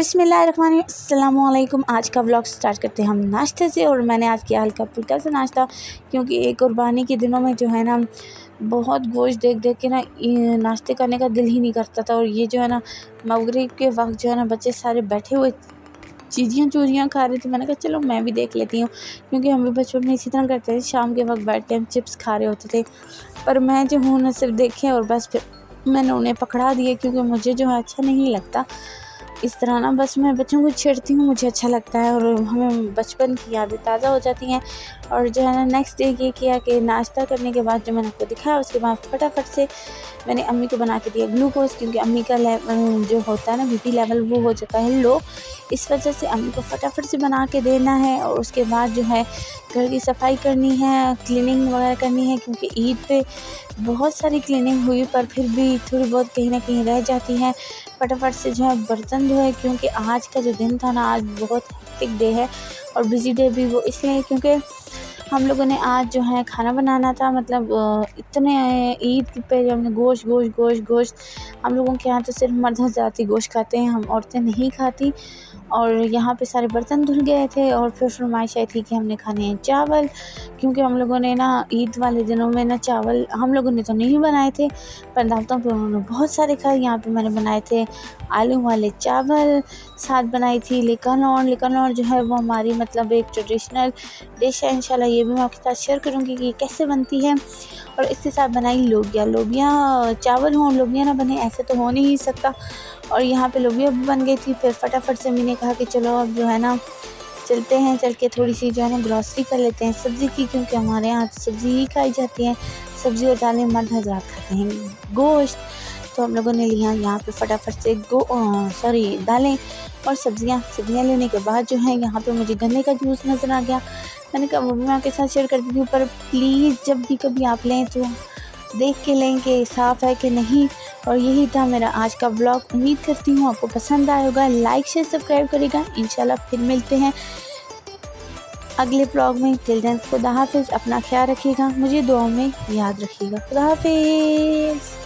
बिस्मिल्लाहिर्रहमानिर्रहीम। आज का व्लॉग स्टार्ट करते हैं हम नाश्ते से। और मैंने आज किया हल्का फुल्का सा नाश्ता, क्योंकि एक कुर्बानी के दिनों में जो है ना बहुत गोश्त देख देख के ना नाश्ते करने का दिल ही नहीं करता था। और ये जो है ना मगरिब के वक्त जो है ना बच्चे सारे बैठे हुए चीज़ियाँ चूरियाँ खा रहे थे। मैंने कहा चलो मैं भी देख लेती हूँ, क्योंकि हम भी बचपन में इसी तरह करते थे, शाम के वक्त बैठ के हम चिप्स खा रहे होते थे। पर मैं जो हूँ ना सिर्फ देखे और बस फिर मैंने उन्हें पकड़ा दिए, क्योंकि मुझे जो है अच्छा नहीं लगता इस तरह ना। बस मैं बच्चों को छेड़ती हूँ, मुझे अच्छा लगता है और हमें बचपन की यादें ताज़ा हो जाती हैं। और जो है ना नेक्स्ट डे ये किया कि नाश्ता करने के बाद जो मैंने आपको दिखाया, उसके बाद फटाफट से मैंने अम्मी को बना के दिया ग्लूकोज़, क्योंकि अम्मी का लेवल जो होता है ना बीपी लेवल वो हो जाता है लो। इस वजह से अम्मी को फटाफट से बना के देना है। और उसके बाद जो है घर की सफाई करनी है, क्लीनिंग वगैरह करनी है, क्योंकि ईद पे बहुत सारी क्लीनिंग हुई पर फिर भी थोड़ी बहुत कहीं ना कहीं रह जाती है। फटाफट से जो है बर्तन धोए, क्योंकि आज का जो दिन था ना आज बहुत हेक्टिक डे है और बिज़ी डे भी वो इसलिए क्योंकि हम लोगों ने आज जो है खाना बनाना था। मतलब इतने ईद पे जो हमने गोश्त गोश्त गोश्त गोश्त, हम लोगों के यहाँ तो सिर्फ मर्द हज़रात ही गोश्त खाते हैं, हम औरतें नहीं खाती। और यहाँ पे सारे बर्तन धुल गए थे और फिर फरमाइश आई थी कि हमने खाने हैं चावल, क्योंकि हम लोगों ने ना ईद वाले दिनों में ना चावल हम लोगों ने तो नहीं बनाए थे, पर दावतों पे उन्होंने बहुत सारे खाए। यहाँ पे मैंने बनाए थे आलू वाले चावल, साथ बनाई थी लिकन जो है वो हमारी मतलब एक ट्रेडिशनल डिश है। इंशाल्लाह ये भी मैं आपके साथ शेयर करूँगी कि ये कैसे बनती है। और इसके साथ बनाई लोबिया चावल हों लोबिया ना बने ऐसे तो हो नहीं सकता। और यहाँ पे लोबिया भी बन गई थी। फिर फटाफट से मैंने कहा कि चलो अब जो है ना चलते हैं, चल के थोड़ी सी जो है ना ग्रॉसरी कर लेते हैं सब्ज़ी की, क्योंकि हमारे यहाँ सब्ज़ी ही खाई जाती है। सब्ज़ी और दालें मर्द हज़रात खाते हैं गोश्त, तो हम लोगों ने लिया यहाँ पे फटाफट से दालें और सब्ज़ियाँ लेने के बाद जो है यहाँ पे मुझे गन्ने का जूस नज़र आ गया। मैंने कहा वो भी मैं आपके साथ शेयर कर देती हूँ, पर प्लीज़ जब भी कभी आप लें तो देख के लें कि साफ़ है कि नहीं। और यही था मेरा आज का ब्लॉग। उम्मीद करती हूँ आपको पसंद आया होगा। लाइक शेयर सब्सक्राइब करेगा। इंशाल्लाह फिर मिलते हैं अगले ब्लॉग में। टिल देन खुदा हाफिज़, अपना ख्याल रखिएगा, मुझे दुआओं में याद रखिएगा। खुदा हाफिज़।